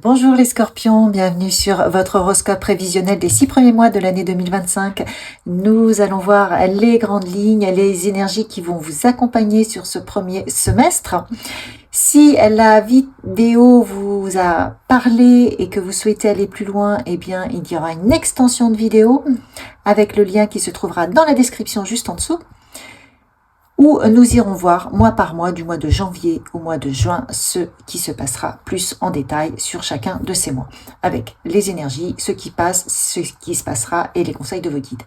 Bonjour les scorpions, bienvenue sur votre horoscope prévisionnel des 6 premiers mois de l'année 2025. Nous allons voir les grandes lignes, les énergies qui vont vous accompagner sur ce premier semestre. Si la vidéo vous a parlé et que vous souhaitez aller plus loin, eh bien il y aura une extension de vidéo avec le lien qui se trouvera dans la description juste en dessous, où nous irons voir mois par mois, du mois de janvier au mois de juin, ce qui se passera plus en détail sur chacun de ces mois, avec les énergies, ce qui passe, ce qui se passera et les conseils de vos guides.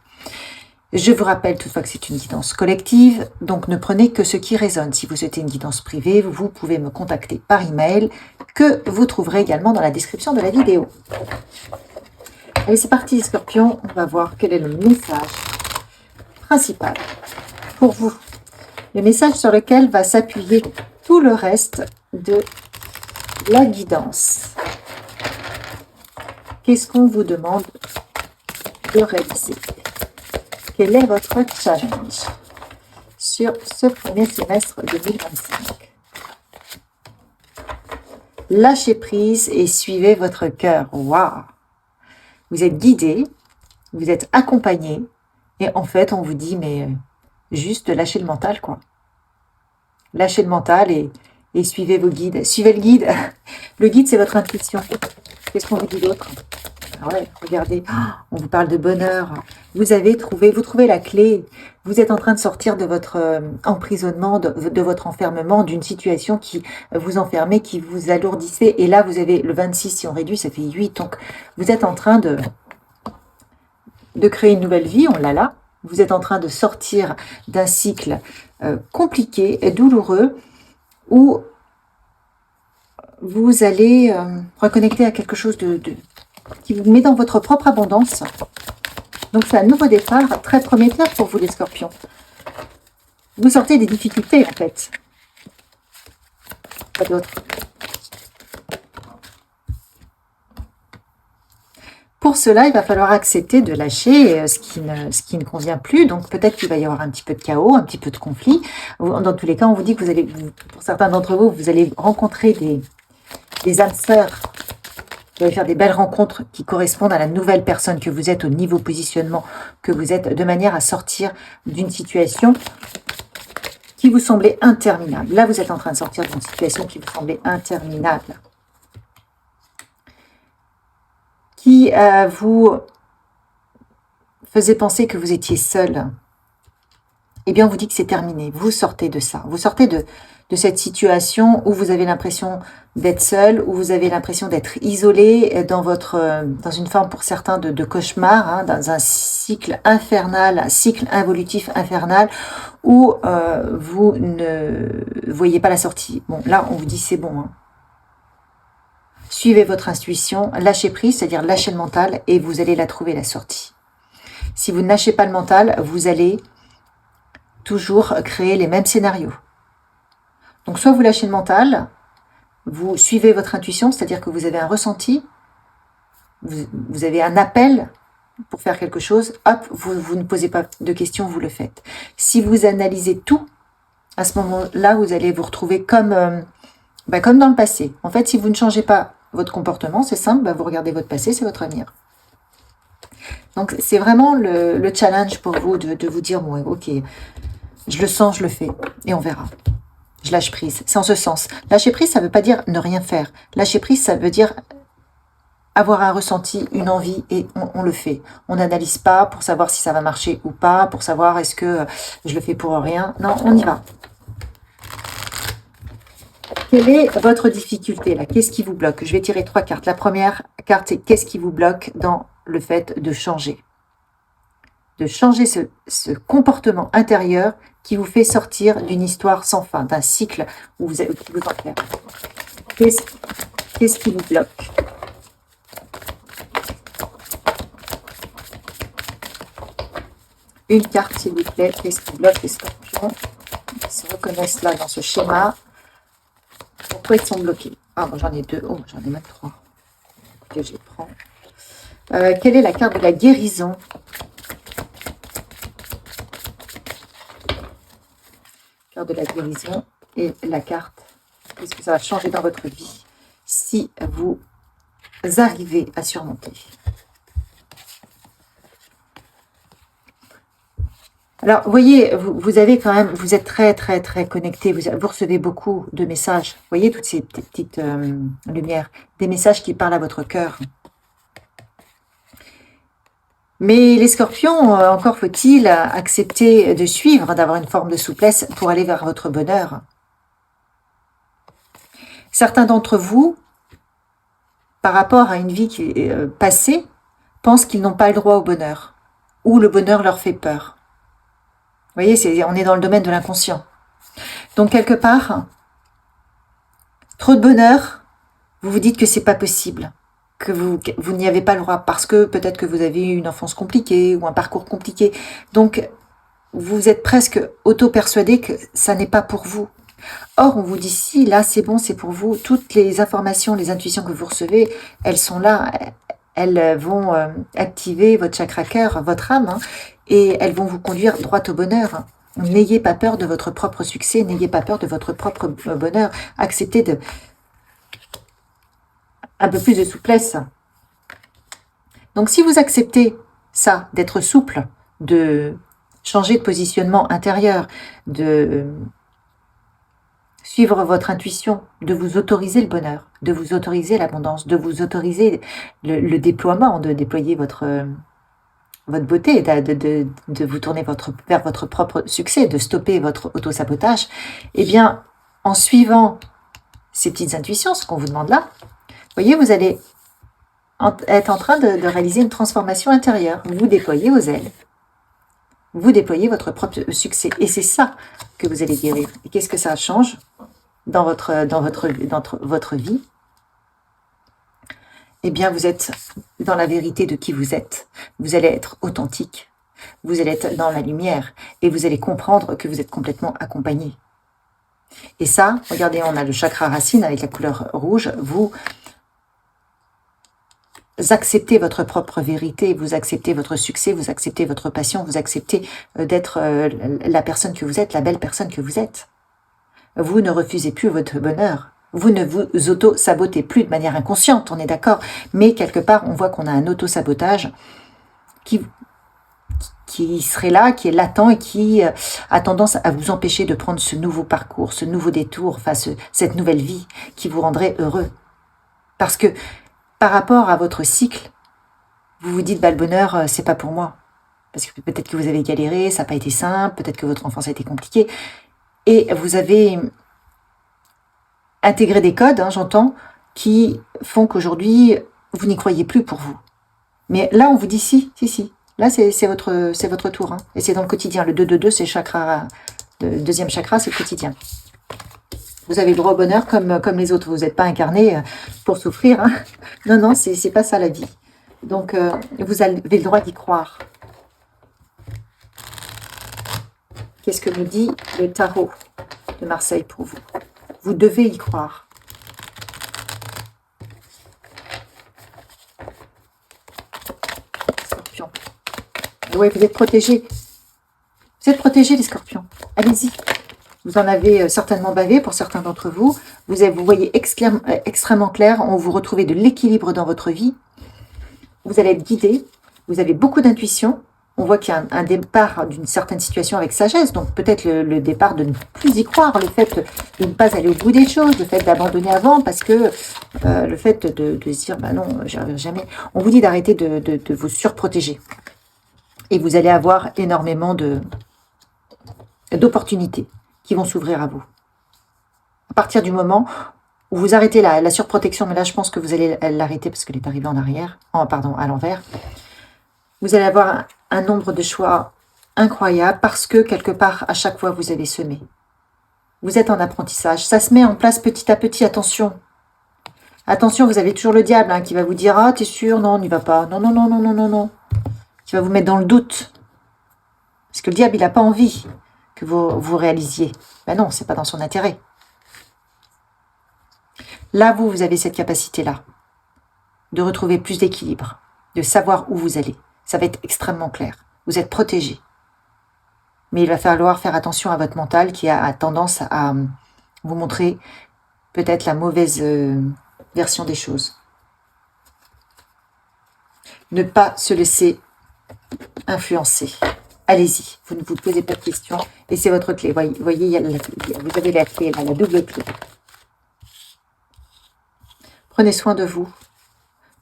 Je vous rappelle toutefois que c'est une guidance collective, donc ne prenez que ce qui résonne. Si vous souhaitez une guidance privée, vous pouvez me contacter par email, que vous trouverez également dans la description de la vidéo. Allez, c'est parti les scorpions, on va voir quel est le message principal pour vous. Le message sur lequel va s'appuyer tout le reste de la guidance. Qu'est-ce qu'on vous demande de réaliser? Quel est votre challenge sur ce premier semestre 2025? Lâchez prise et suivez votre cœur. Waouh! Vous êtes guidé, vous êtes accompagné, et en fait, on vous dit, mais juste lâchez le mental, quoi. Lâchez le mental et suivez vos guides. Suivez le guide. Le guide, c'est votre intuition. Qu'est-ce qu'on vous dit d'autre? Ah ouais, regardez, on vous parle de bonheur. Vous trouvez la clé. Vous êtes en train de sortir de votre emprisonnement, de votre enfermement, d'une situation qui vous enfermait, qui vous alourdissait. Et là, vous avez le 26, si on réduit, ça fait 8. Donc, vous êtes en train de créer une nouvelle vie, on l'a là. Vous êtes en train de sortir d'un cycle compliqué et douloureux où vous allez reconnecter à quelque chose qui vous met dans votre propre abondance. Donc c'est un nouveau départ très prometteur pour vous les scorpions. Vous sortez des difficultés en fait. Pas d'autre. Pour cela, il va falloir accepter de lâcher ce qui ne convient plus. Donc peut-être qu'il va y avoir un petit peu de chaos, un petit peu de conflit. Dans tous les cas, on vous dit que pour certains d'entre vous, vous allez rencontrer des âmes sœurs. Vous allez faire des belles rencontres qui correspondent à la nouvelle personne que vous êtes, au niveau positionnement que vous êtes, de manière à sortir d'une situation qui vous semblait interminable. Là, vous êtes en train de sortir d'une situation qui vous semblait interminable. Qui vous faisait penser que vous étiez seul, eh bien, on vous dit que c'est terminé. Vous sortez de ça. Vous sortez de cette situation où vous avez l'impression d'être seul, où vous avez l'impression d'être isolé dans une forme pour certains de cauchemar, hein, dans un cycle infernal, un cycle involutif infernal, où vous ne voyez pas la sortie. Bon, là, on vous dit c'est bon, hein. Suivez votre intuition, lâchez prise, c'est-à-dire lâchez le mental et vous allez la trouver, la sortie. Si vous ne lâchez pas le mental, vous allez toujours créer les mêmes scénarios. Donc soit vous lâchez le mental, vous suivez votre intuition, c'est-à-dire que vous avez un ressenti, vous avez un appel pour faire quelque chose, hop, vous ne posez pas de questions, vous le faites. Si vous analysez tout, à ce moment-là, vous allez vous retrouver comme dans le passé. En fait, si vous ne changez pas votre comportement, c'est simple, vous regardez votre passé, c'est votre avenir. Donc, c'est vraiment le challenge pour vous de vous dire, bon, ok, je le sens, je le fais, et on verra. Je lâche prise, c'est en ce sens. Lâcher prise, ça ne veut pas dire ne rien faire. Lâcher prise, ça veut dire avoir un ressenti, une envie, et on le fait. On n'analyse pas pour savoir si ça va marcher ou pas, pour savoir est-ce que je le fais pour rien. Non, on y va. Quelle est votre difficulté là? Qu'est-ce qui vous bloque? Je vais tirer 3 cartes. La première carte, c'est qu'est-ce qui vous bloque dans le fait de changer? De changer ce comportement intérieur qui vous fait sortir d'une histoire sans fin, d'un cycle où qui vous enferme. Qu'est-ce qui vous bloque? Une carte, s'il vous plaît. Qu'est-ce qui bloque les scorpions? Ils se reconnaissent là dans ce schéma. Pourquoi ils sont bloqués? Ah, bon, j'en ai 2. Oh, j'en ai même 3. Que je les prends. Quelle est la carte de la guérison? Carte de la guérison et la carte. Qu'est-ce que ça va changer dans votre vie si vous arriver à surmonter. Alors, vous voyez, vous avez quand même, vous êtes très, très, très connecté. Vous recevez beaucoup de messages. Vous voyez toutes ces petites lumières, des messages qui parlent à votre cœur. Mais les scorpions, encore faut-il accepter de suivre, d'avoir une forme de souplesse pour aller vers votre bonheur. Certains d'entre vous, par rapport à une vie qui est passée, pensent qu'ils n'ont pas le droit au bonheur, ou le bonheur leur fait peur. Vous voyez, on est dans le domaine de l'inconscient. Donc, quelque part, trop de bonheur, vous vous dites que c'est pas possible, que vous n'y avez pas le droit, parce que peut-être que vous avez eu une enfance compliquée ou un parcours compliqué. Donc, vous êtes presque auto-persuadé que ça n'est pas pour vous. Or, on vous dit si, là, c'est bon, c'est pour vous. Toutes les informations, les intuitions que vous recevez, elles sont là. Elles vont activer votre chakra cœur, votre âme, hein, et elles vont vous conduire droit au bonheur. N'ayez pas peur de votre propre succès, n'ayez pas peur de votre propre bonheur. Acceptez un peu plus de souplesse. Donc, si vous acceptez ça, d'être souple, de changer de positionnement intérieur, de suivre votre intuition, de vous autoriser le bonheur, de vous autoriser l'abondance, de vous autoriser le déploiement, de déployer votre beauté, de vous tourner vers votre propre succès, de stopper votre auto-sabotage, eh bien, en suivant ces petites intuitions, ce qu'on vous demande là, vous voyez, vous allez être en train de réaliser une transformation intérieure. Vous déployez vos ailes. Vous déployez votre propre succès. Et c'est ça que vous allez guérir. Et qu'est-ce que ça change dans votre vie? Eh bien, vous êtes dans la vérité de qui vous êtes. Vous allez être authentique. Vous allez être dans la lumière. Et vous allez comprendre que vous êtes complètement accompagné. Et ça, regardez, on a le chakra racine avec la couleur rouge. Vous acceptez votre propre vérité, vous acceptez votre succès, vous acceptez votre passion, vous acceptez d'être la personne que vous êtes, la belle personne que vous êtes. Vous ne refusez plus votre bonheur. Vous ne vous auto-sabotez plus de manière inconsciente, on est d'accord. Mais quelque part, on voit qu'on a un auto-sabotage qui serait là, qui est latent et qui a tendance à vous empêcher de prendre ce nouveau parcours, ce nouveau détour, enfin cette nouvelle vie qui vous rendrait heureux. Parce que par rapport à votre cycle, vous vous dites, bah, le bonheur, c'est pas pour moi. Parce que peut-être que vous avez galéré, ça n'a pas été simple, peut-être que votre enfance a été compliquée. Et vous avez intégré des codes, hein, j'entends, qui font qu'aujourd'hui, vous n'y croyez plus pour vous. Mais là, on vous dit si. Là, c'est votre tour. Hein. Et c'est dans le quotidien. Le 2-2-2, c'est chakra. Le deuxième chakra, c'est le quotidien. Vous avez le droit au bonheur comme les autres. Vous n'êtes pas incarné pour souffrir. Hein. Non, c'est pas ça la vie. Donc, vous avez le droit d'y croire. Qu'est-ce que nous dit le tarot de Marseille pour vous? Vous devez y croire. Scorpion. Oui, vous êtes protégés. Vous êtes protégés, les scorpions. Allez-y. Vous en avez certainement bavé pour certains d'entre vous. Vous voyez extrêmement clair. On vous retrouve de l'équilibre dans votre vie. Vous allez être guidé. Vous avez beaucoup d'intuition. On voit qu'il y a un départ d'une certaine situation avec sagesse. Donc peut-être le départ de ne plus y croire. Le fait de ne pas aller au bout des choses. Le fait d'abandonner avant. Parce que le fait de se dire, bah non, j'y arriverai jamais. On vous dit d'arrêter de vous surprotéger. Et vous allez avoir énormément d'opportunités qui vont s'ouvrir à vous. À partir du moment où vous arrêtez la surprotection, mais là je pense que vous allez l'arrêter parce qu'elle est arrivée en arrière, à l'envers, vous allez avoir un nombre de choix incroyable parce que quelque part, à chaque fois, vous avez semé. Vous êtes en apprentissage. Ça se met en place petit à petit, attention. Attention, vous avez toujours le diable hein, qui va vous dire « Ah, t'es sûr? Non, on n'y va pas. Non, non, non, non, non, non, non. » Qui va vous mettre dans le doute. Parce que le diable, il n'a pas envie que vous réalisiez. Ben non, c'est pas dans son intérêt. Là, vous avez cette capacité-là de retrouver plus d'équilibre, de savoir où vous allez. Ça va être extrêmement clair. Vous êtes protégé. Mais il va falloir faire attention à votre mental qui a tendance à vous montrer peut-être la mauvaise version des choses. Ne pas se laisser influencer. Allez-y, vous ne vous posez pas de questions. Et c'est votre clé. Voyez, vous avez la clé, là, la double clé. Prenez soin de vous.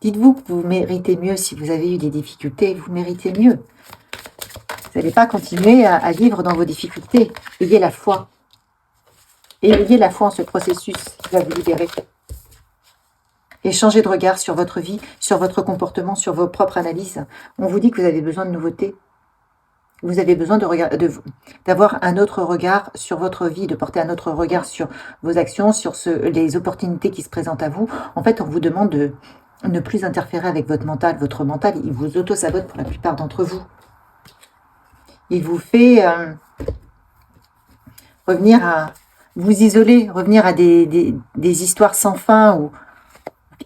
Dites-vous que vous méritez mieux si vous avez eu des difficultés. Vous méritez mieux. Vous n'allez pas continuer à vivre dans vos difficultés. Ayez la foi. Et ayez la foi en ce processus qui va vous libérer. Et changez de regard sur votre vie, sur votre comportement, sur vos propres analyses. On vous dit que vous avez besoin de nouveautés. Vous avez besoin d'avoir un autre regard sur votre vie, de porter un autre regard sur vos actions, sur les opportunités qui se présentent à vous. En fait, on vous demande de ne plus interférer avec votre mental. Votre mental, il vous auto-sabote pour la plupart d'entre vous. Il vous fait revenir à vous isoler, revenir à des histoires sans fin où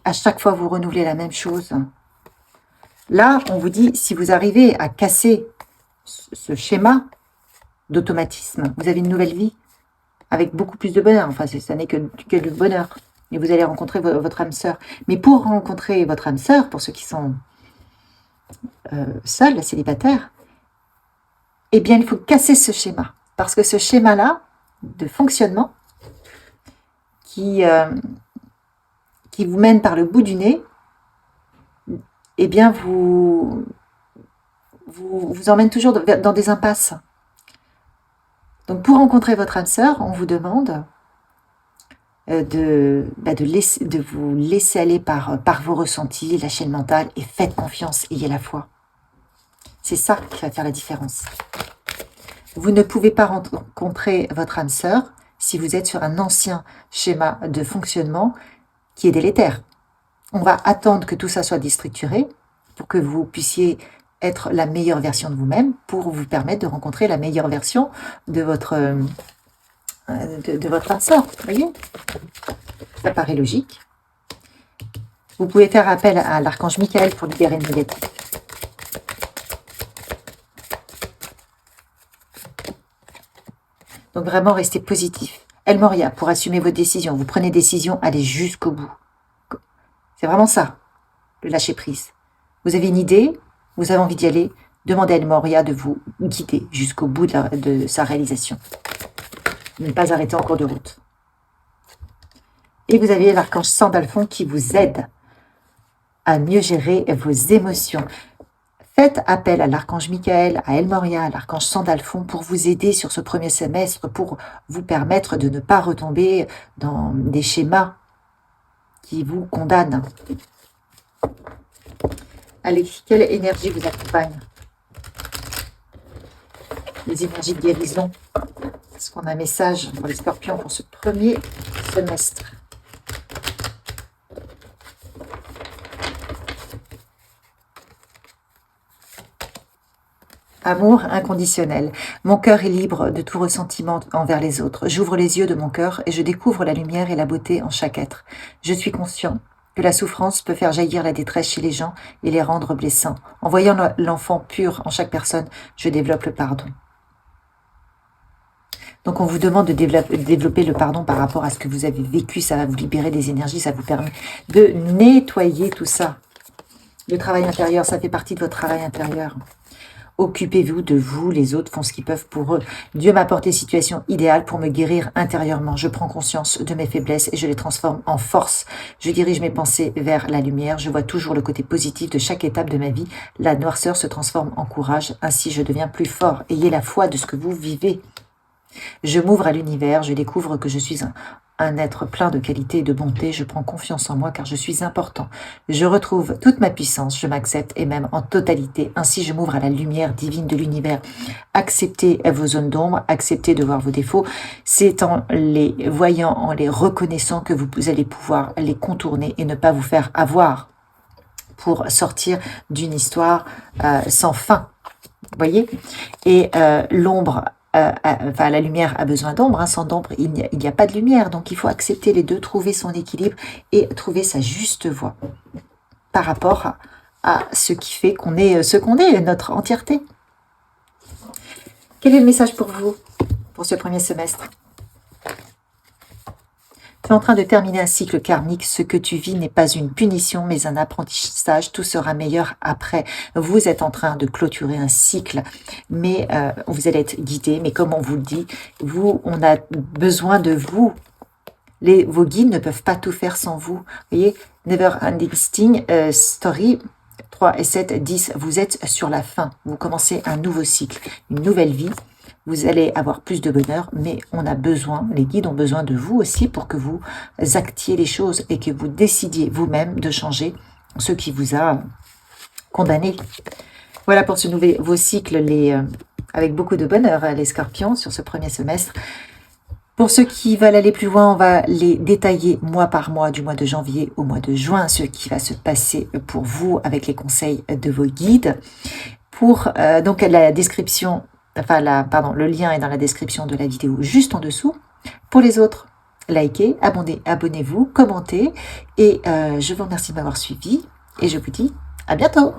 à chaque fois vous renouvelez la même chose. Là, on vous dit, si vous arrivez à casser ce schéma d'automatisme, vous avez une nouvelle vie avec beaucoup plus de bonheur. Enfin, ça n'est que du bonheur. Et vous allez rencontrer votre âme sœur. Mais pour rencontrer votre âme sœur, pour ceux qui sont seuls, célibataires, eh bien, il faut casser ce schéma. Parce que ce schéma-là, de fonctionnement, qui vous mène par le bout du nez, eh bien, vous emmène toujours dans des impasses. Donc, pour rencontrer votre âme sœur, on vous demande de vous laisser aller par vos ressentis, lâcher le mental et faites confiance, ayez la foi. C'est ça qui va faire la différence. Vous ne pouvez pas rencontrer votre âme sœur si vous êtes sur un ancien schéma de fonctionnement qui est délétère. On va attendre que tout ça soit déstructuré pour que vous puissiez être la meilleure version de vous-même, pour vous permettre de rencontrer la meilleure version de votre âme sœur. Vous voyez ? Ça paraît logique. Vous pouvez faire appel à l'archange Michael pour libérer le négatif. Donc vraiment, restez positif. El Moria, pour assumer vos décisions. Vous prenez décision, allez jusqu'au bout. C'est vraiment ça, le lâcher prise. Vous avez une idée, vous avez envie d'y aller, demandez à El Moria de vous guider jusqu'au bout de sa réalisation. Ne pas arrêter en cours de route. Et vous avez l'archange Sandalphon qui vous aide à mieux gérer vos émotions. Faites appel à l'archange Michael, à El Moria, à l'archange Sandalphon pour vous aider sur ce premier semestre, pour vous permettre de ne pas retomber dans des schémas qui vous condamnent. Allez, quelle énergie vous accompagne? Les énergies de guérison. Est-ce qu'on a un message pour les scorpions pour ce premier semestre? Amour inconditionnel. Mon cœur est libre de tout ressentiment envers les autres. J'ouvre les yeux de mon cœur et je découvre la lumière et la beauté en chaque être. Je suis conscient que la souffrance peut faire jaillir la détresse chez les gens et les rendre blessants. En voyant l'enfant pur en chaque personne, je développe le pardon. Donc on vous demande de développer le pardon par rapport à ce que vous avez vécu. Ça va vous libérer des énergies, ça vous permet de nettoyer tout ça. Le travail intérieur, ça fait partie de votre travail intérieur. Occupez-vous de vous, les autres font ce qu'ils peuvent pour eux. Dieu m'a apporté situation idéale pour me guérir intérieurement. Je prends conscience de mes faiblesses et je les transforme en force. Je dirige mes pensées vers la lumière. Je vois toujours le côté positif de chaque étape de ma vie. La noirceur se transforme en courage. Ainsi, je deviens plus fort. Ayez la foi de ce que vous vivez. Je m'ouvre à l'univers. Je découvre que je suis un être plein de qualité et de bonté. Je prends confiance en moi car je suis important. Je retrouve toute ma puissance, je m'accepte et même en totalité. Ainsi, je m'ouvre à la lumière divine de l'univers. Acceptez vos zones d'ombre, acceptez de voir vos défauts. C'est en les voyant, en les reconnaissant que vous allez pouvoir les contourner et ne pas vous faire avoir pour sortir d'une histoire sans fin. Vous voyez ? Et l'ombre... la lumière a besoin d'ombre, sans d'ombre il n'y a pas de lumière, donc il faut accepter les deux, trouver son équilibre et trouver sa juste voie par rapport à ce qui fait qu'on est ce qu'on est, notre entièreté. Quel est le message pour vous, pour ce premier semestre? Tu es en train de terminer un cycle karmique. Ce que tu vis n'est pas une punition, mais un apprentissage. Tout sera meilleur après. Vous êtes en train de clôturer un cycle, mais vous allez être guidé. Mais comme on vous le dit, on a besoin de vous. Vos guides ne peuvent pas tout faire sans vous. Vous voyez, Never Ending Story 3 et 7, 10, vous êtes sur la fin. Vous commencez un nouveau cycle, une nouvelle vie. Vous allez avoir plus de bonheur, mais on a besoin, les guides ont besoin de vous aussi pour que vous actiez les choses et que vous décidiez vous-même de changer ce qui vous a condamné. Voilà pour ce nouveau cycle, avec beaucoup de bonheur, les scorpions, sur ce premier semestre. Pour ceux qui veulent aller plus loin, on va les détailler mois par mois, du mois de janvier au mois de juin, ce qui va se passer pour vous avec les conseils de vos guides. Donc la description, le lien est dans la description de la vidéo juste en dessous. Pour les autres, likez, abonnez-vous, commentez. Et je vous remercie de m'avoir suivi et je vous dis à bientôt.